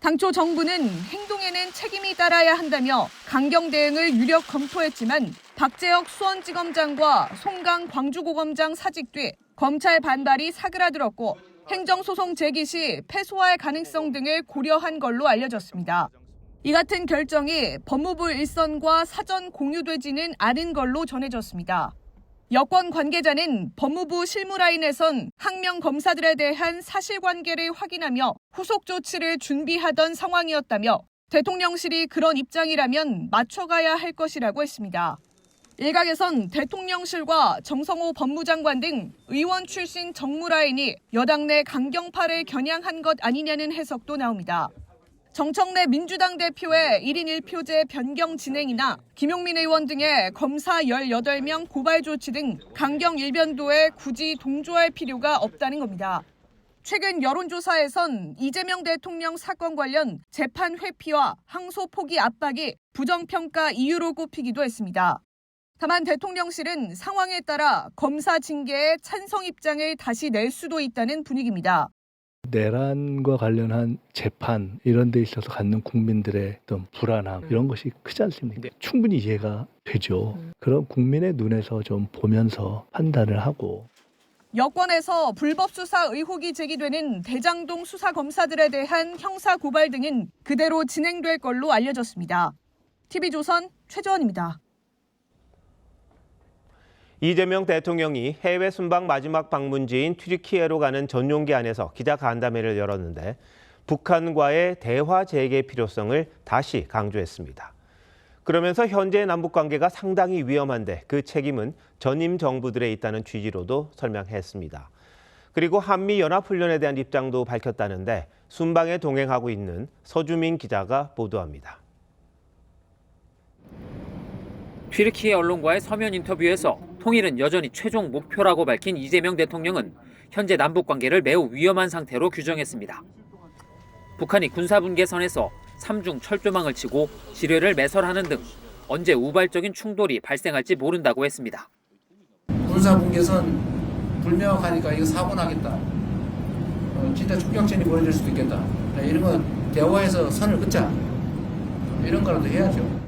당초 정부는 행동에는 책임이 따라야 한다며 강경 대응을 유력 검토했지만 박재혁 수원지검장과 송강 광주고검장 사직 뒤 검찰 반발이 사그라들었고 행정소송 제기 시 패소할 가능성 등을 고려한 걸로 알려졌습니다. 이 같은 결정이 법무부 일선과 사전 공유되지는 않은 걸로 전해졌습니다. 여권 관계자는 법무부 실무라인에선 항명 검사들에 대한 사실관계를 확인하며 후속 조치를 준비하던 상황이었다며 대통령실이 그런 입장이라면 맞춰가야 할 것이라고 했습니다. 일각에선 대통령실과 정성호 법무장관 등 의원 출신 정무라인이 여당 내 강경파를 겨냥한 것 아니냐는 해석도 나옵니다. 정청래 민주당 대표의 1인 1표제 변경 진행이나 김용민 의원 등의 검사 18명 고발 조치 등 강경 일변도에 굳이 동조할 필요가 없다는 겁니다. 최근 여론조사에선 이재명 대통령 사건 관련 재판 회피와 항소 포기 압박이 부정평가 이유로 꼽히기도 했습니다. 다만 대통령실은 상황에 따라 검사 징계에 찬성 입장을 다시 낼 수도 있다는 분위기입니다. 내란과 관련한 재판 이런 데 있어서 갖는 국민들의 어떤 불안함 이런 것이 크지 않습니까? 충분히 이해가 되죠. 그런 국민의 눈에서 좀 보면서 판단을 하고. 여권에서 불법 수사 의혹이 제기되는 대장동 수사 검사들에 대한 형사 고발 등은 그대로 진행될 걸로 알려졌습니다. TV조선 최재원입니다. 이재명 대통령이 해외 순방 마지막 방문지인 튀르키예로 가는 전용기 안에서 기자간담회를 열었는데 북한과의 대화 재개 필요성을 다시 강조했습니다. 그러면서 현재의 남북관계가 상당히 위험한데 그 책임은 전임 정부들에 있다는 취지로도 설명했습니다. 그리고 한미연합훈련에 대한 입장도 밝혔다는데 순방에 동행하고 있는 서주민 기자가 보도합니다. 튀르키예 언론과의 서면 인터뷰에서 통일은 여전히 최종 목표라고 밝힌 이재명 대통령은 현재 남북관계를 매우 위험한 상태로 규정했습니다. 북한이 군사분계선에서 3중 철조망을 치고 지뢰를 매설하는 등 언제 우발적인 충돌이 발생할지 모른다고 했습니다. 군사분계선 불명확하니까 이거 사고 나겠다. 진짜 총격전이 벌어질 수도 있겠다. 이런 건 대화해서 선을 긋자. 이런 거라도 해야죠.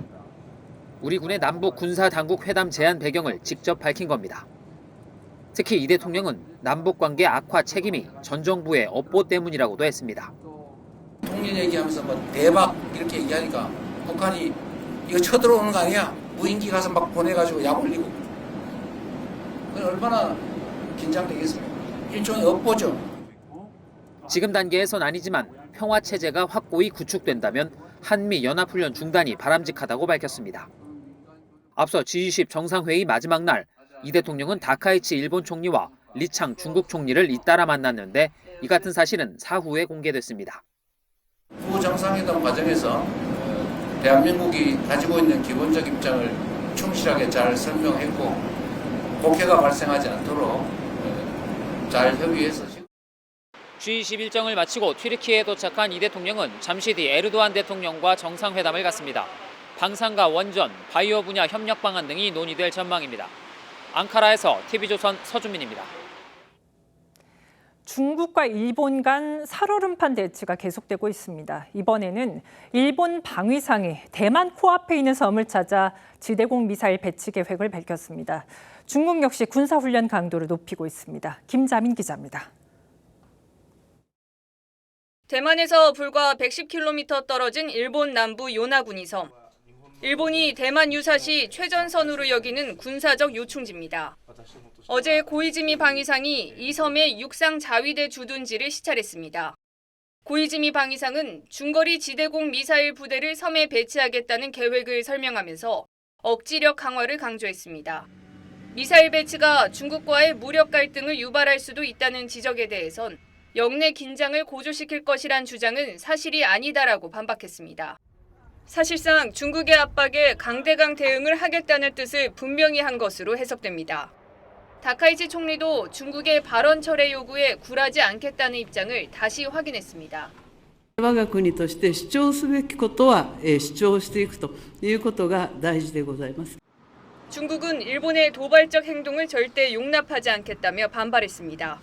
우리 군의 남북 군사 당국 회담 제안 배경을 직접 밝힌 겁니다. 특히 이 대통령은 남북 관계 악화 책임이 전 정부의 업보 때문이라고도 했습니다. 통일 얘기하면서 뭐 대박 이렇게 얘기하니까 북한이 이거 쳐들어오는 거 아니야? 무인기 가서 막 보내가지고 약 올리고. 얼마나 긴장되겠습니까? 일종의 업보죠. 지금 단계에선 아니지만 평화 체제가 확고히 구축된다면 한미 연합훈련 중단이 바람직하다고 밝혔습니다. 앞서 G20 정상회의 마지막 날 이 대통령은 다카이치 일본 총리와 리창 중국 총리를 잇따라 만났는데 이 같은 사실은 사후에 공개됐습니다. 후 정상회담 과정에서 대한민국이 가지고 있는 기본적 입장을 충실하게 잘 설명했고 국회가 발생하지 않도록 잘 협의해서 G20 일정을 마치고 튀르키예에 도착한 이 대통령은 잠시 뒤 에르도안 대통령과 정상회담을 갖습니다. 방산과 원전, 바이오 분야 협력 방안 등이 논의될 전망입니다. 앙카라에서 TV조선 서준민입니다. 중국과 일본 간 살얼음판 대치가 계속되고 있습니다. 이번에는 일본 방위상이 대만 코앞에 있는 섬을 찾아 지대공 미사일 배치 계획을 밝혔습니다. 중국 역시 군사훈련 강도를 높이고 있습니다. 김자민 기자입니다. 대만에서 불과 110km 떨어진 일본 남부 요나구니 섬. 일본이 대만 유사시 최전선으로 여기는 군사적 요충지입니다. 어제 고이즈미 방위상이 이 섬의 육상 자위대 주둔지를 시찰했습니다. 고이즈미 방위상은 중거리 지대공 미사일 부대를 섬에 배치하겠다는 계획을 설명하면서 억지력 강화를 강조했습니다. 미사일 배치가 중국과의 무력 갈등을 유발할 수도 있다는 지적에 대해선 영내 긴장을 고조시킬 것이란 주장은 사실이 아니다라고 반박했습니다. 사실상 중국의 압박에 강대강 대응을 하겠다는 뜻을 분명히 한 것으로 해석됩니다. 다카이치 총리도 중국의 발언 철회 요구에 굴하지 않겠다는 입장을 다시 확인했습니다. 我が国として主張すべきことは主張していくということが大事でございます。 중국은 일본의 도발적 행동을 절대 용납하지 않겠다며 반발했습니다.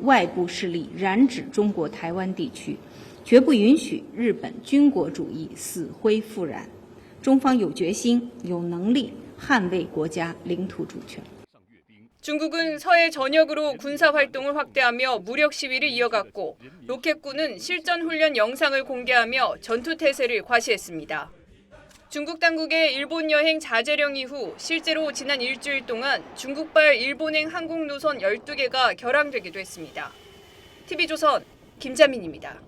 外部势力染指中国台湾地区，绝不允许日本军国主义死灰复燃。中方有决心、有能力捍卫国家领土主权。 중국은 서해 전역으로 군사 활동을 확대하며 무력 시위를 이어갔고 로켓군은 실전 훈련 영상을 공개하며 전투 태세를 과시했습니다. 중국 당국의 일본 여행 자제령 이후 실제로 지난 일주일 동안 중국발 일본행 항공 노선 12개가 결항되기도 했습니다. TV조선 김자민입니다.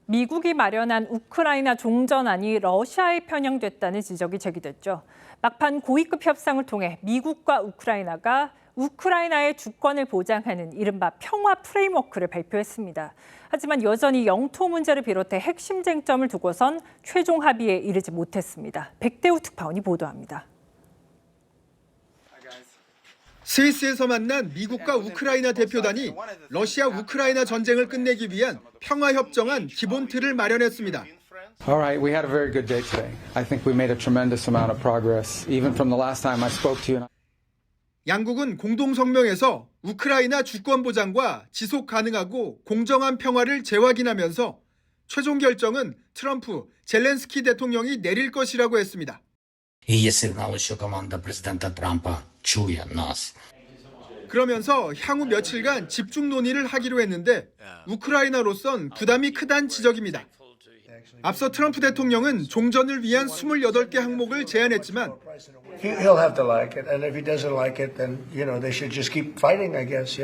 미국이 마련한 우크라이나 종전안이 러시아에 편향됐다는 지적이 제기됐죠. 막판 고위급 협상을 통해 미국과 우크라이나가 우크라이나의 주권을 보장하는 이른바 평화 프레임워크를 발표했습니다. 하지만 여전히 영토 문제를 비롯해 핵심 쟁점을 두고선 최종 합의에 이르지 못했습니다. 백대우 특파원이 보도합니다. 스위스에서 만난 미국과 우크라이나 대표단이 러시아 우크라이나 전쟁을 끝내기 위한 평화협정안 기본 틀을 마련했습니다. All right, we had a very good day today. I think we made a tremendous amount of progress, even from the last time I spoke to you. 양국은 공동 성명에서 우크라이나 주권 보장과 지속 가능하고 공정한 평화를 재확인하면서 최종 결정은 트럼프, 젤렌스키 대통령이 내릴 것이라고 했습니다. 그러면서 향후 며칠간 집중 논의를 하기로 했는데 우크라이나로선 부담이 크다는 지적입니다. 앞서 트럼프 대통령은 종전을 위한 28개 항목을 제안했지만 He'll have to like it, and if he doesn't like it, then they should just keep fighting, I guess.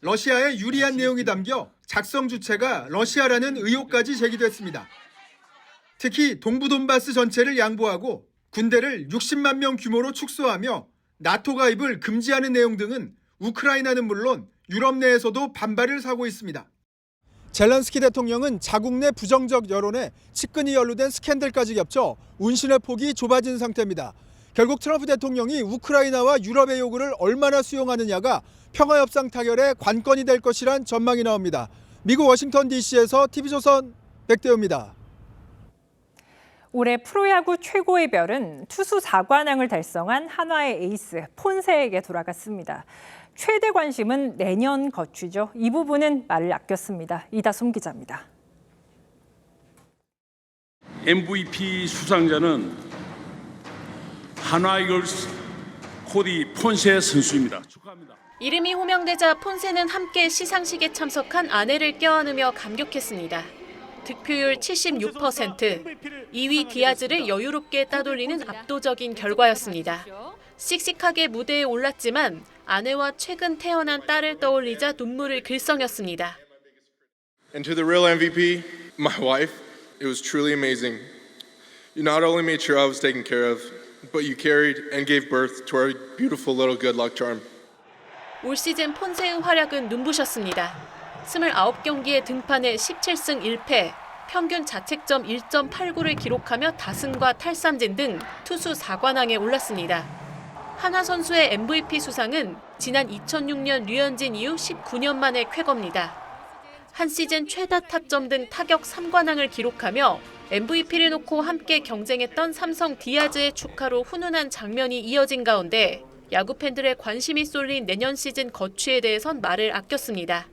러시아에 유리한 내용이 담겨 작성 주체가 러시아라는 의혹까지 제기됐습니다. 특히 동부 돈바스 전체를 양보하고 군대를 60만 명 규모로 축소하며 나토 가입을 금지하는 내용 등은 우크라이나는 물론 유럽 내에서도 반발을 사고 있습니다. 젤렌스키 대통령은 자국 내 부정적 여론에 측근이 연루된 스캔들까지 겹쳐 운신의 폭이 좁아진 상태입니다. 결국 트럼프 대통령이 우크라이나와 유럽의 요구를 얼마나 수용하느냐가 평화협상 타결의 관건이 될 것이란 전망이 나옵니다. 미국 워싱턴 DC에서 TV조선 백대우입니다. 올해 프로야구 최고의 별은 투수 4관왕을 달성한 한화의 에이스 폰세에게 돌아갔습니다. 최대 관심은 내년 거취죠. 이 부분은 말을 아꼈습니다. 이다솜 기자입니다. MVP 수상자는 한화 이글스 코디 폰세 선수입니다. 축하합니다. 이름이 호명되자 폰세는 함께 시상식에 참석한 아내를 껴안으며 감격했습니다. 득표율 76%, 2위 디아즈를 여유롭게 따돌리는 압도적인 결과였습니다. 씩씩하게 무대에 올랐지만 아내와 최근 태어난 딸을 떠올리자 눈물을 글썽였습니다. And to the real MVP, my wife, it was truly amazing. You not only made sure I was taken care of, but you carried and gave birth to our beautiful little good luck charm. 올 시즌 폰세의 활약은 눈부셨습니다. 29경기에 등판해 17승 1패, 평균 자책점 1.89를 기록하며 다승과 탈삼진 등 투수 4관왕에 올랐습니다. 한화 선수의 MVP 수상은 지난 2006년 류현진 이후 19년 만에 쾌거입니다. 한 시즌 최다 타점 등 타격 3관왕을 기록하며 MVP를 놓고 함께 경쟁했던 삼성 디아즈의 축하로 훈훈한 장면이 이어진 가운데 야구 팬들의 관심이 쏠린 내년 시즌 거취에 대해선 말을 아꼈습니다.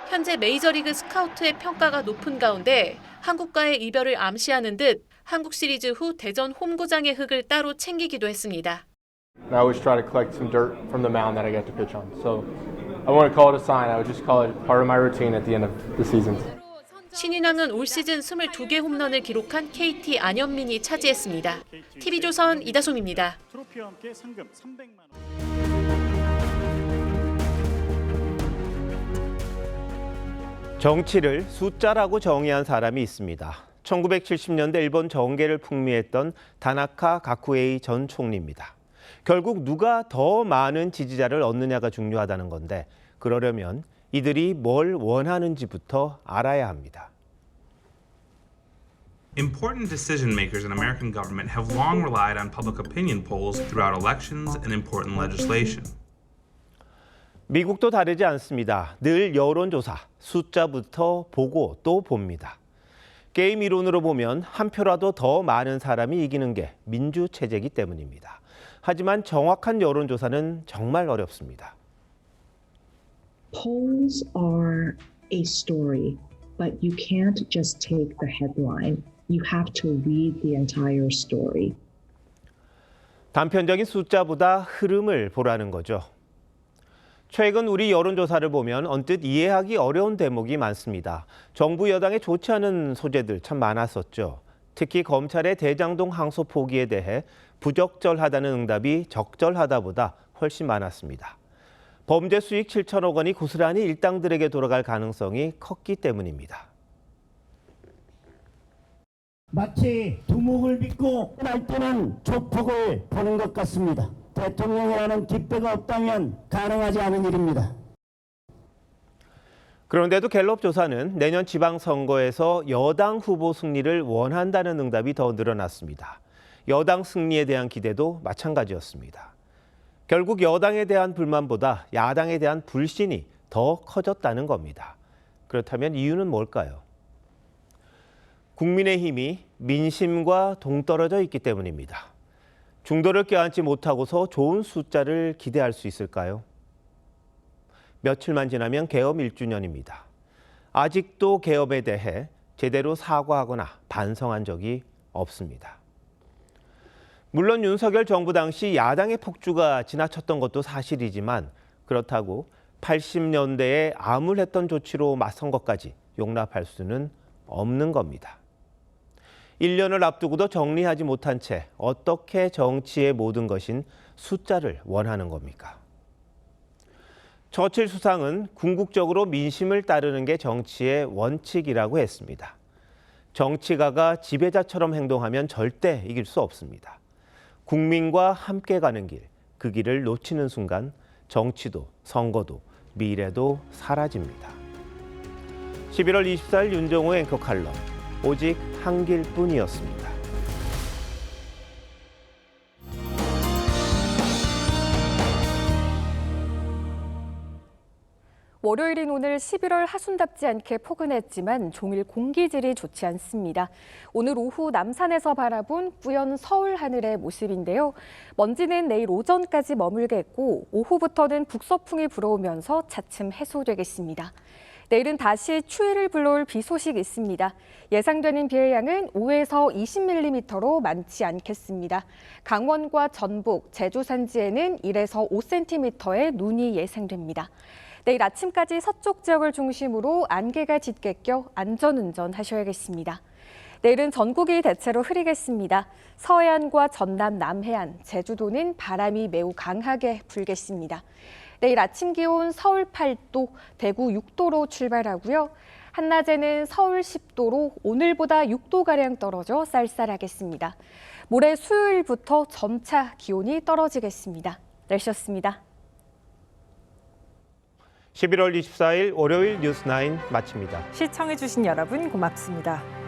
현재 메이저리그 스카우트의 평가가 높은 가운데 한국과의 이별을 암시하는 듯 한국 시리즈 후 대전 홈구장의 흙을 따로 챙기기도 했습니다. I always try to collect some dirt from the mound that I get to pitch on. So I wouldn't call it a sign. I would just call it part of my routine at the end of the season. 신인왕은 올 시즌 22개 홈런을 기록한 KT 안현민이 차지했습니다. TV조선 이다솜입니다. 정치를 숫자라고 정의한 사람이 있습니다. 1970년대 일본 정계를 풍미했던 다나카 가쿠에이 전 총리입니다. 결국 누가 더 많은 지지자를 얻느냐가 중요하다는 건데 그러려면 이들이 뭘 원하는지부터 알아야 합니다. Important decision makers in American government have long relied on public opinion polls throughout elections and important legislation. 미국도 다르지 않습니다. 늘 여론조사, 숫자부터 보고 또 봅니다. 게임 이론으로 보면 한 표라도 더 많은 사람이 이기는 게 민주체제이기 때문입니다. 하지만 정확한 여론조사는 정말 어렵습니다. Polls are a story, but you can't just take the headline. You have to read the entire story. 단편적인 숫자보다 흐름을 보라는 거죠. 최근 우리 여론조사를 보면 언뜻 이해하기 어려운 대목이 많습니다. 정부 여당에 좋지 않은 소재들 참 많았었죠. 특히 검찰의 대장동 항소 포기에 대해 부적절하다는 응답이 적절하다보다 훨씬 많았습니다. 범죄 수익 7천억 원이 고스란히 일당들에게 돌아갈 가능성이 컸기 때문입니다. 마치 두목을 믿고 날뛰는 조폭을 보는 것 같습니다. 대통령이라는 뒷배가 없다면 가능하지 않은 일입니다. 그런데도 갤럽 조사는 내년 지방선거에서 여당 후보 승리를 원한다는 응답이 더 늘어났습니다. 여당 승리에 대한 기대도 마찬가지였습니다. 결국 여당에 대한 불만보다 야당에 대한 불신이 더 커졌다는 겁니다. 그렇다면 이유는 뭘까요? 국민의힘이 민심과 동떨어져 있기 때문입니다. 중도를 껴안지 못하고서 좋은 숫자를 기대할 수 있을까요? 며칠만 지나면 개업 1주년입니다. 아직도 개업에 대해 제대로 사과하거나 반성한 적이 없습니다. 물론 윤석열 정부 당시 야당의 폭주가 지나쳤던 것도 사실이지만 그렇다고 80년대에 암울했던 조치로 맞선 것까지 용납할 수는 없는 겁니다. 1년을 앞두고도 정리하지 못한 채 어떻게 정치의 모든 것인 숫자를 원하는 겁니까? 처칠 수상은 궁극적으로 민심을 따르는 게 정치의 원칙이라고 했습니다. 정치가가 지배자처럼 행동하면 절대 이길 수 없습니다. 국민과 함께 가는 길, 그 길을 놓치는 순간 정치도 선거도 미래도 사라집니다. 11월 24일 윤정호 앵커 칼럼, 오직 한 길뿐이었습니다. 월요일인 오늘 11월 하순답지 않게 포근했지만 종일 공기질이 좋지 않습니다. 오늘 오후 남산에서 바라본 뿌연 서울 하늘의 모습인데요. 먼지는 내일 오전까지 머물겠고 오후부터는 북서풍이 불어오면서 차츰 해소되겠습니다. 내일은 다시 추위를 불러올 비 소식 있습니다. 예상되는 비의 양은 5에서 20mm로 많지 않겠습니다. 강원과 전북, 제주 산지에는 1에서 5cm의 눈이 예상됩니다. 내일 아침까지 서쪽 지역을 중심으로 안개가 짙게 껴 안전운전 하셔야겠습니다. 내일은 전국이 대체로 흐리겠습니다. 서해안과 전남 남해안, 제주도는 바람이 매우 강하게 불겠습니다. 내일 아침 기온 서울 8도, 대구 6도로 출발하고요. 한낮에는 서울 10도로 오늘보다 6도가량 떨어져 쌀쌀하겠습니다. 모레 수요일부터 점차 기온이 떨어지겠습니다. 날씨였습니다. 11월 24일 월요일 뉴스9 마칩니다. 시청해주신 여러분 고맙습니다.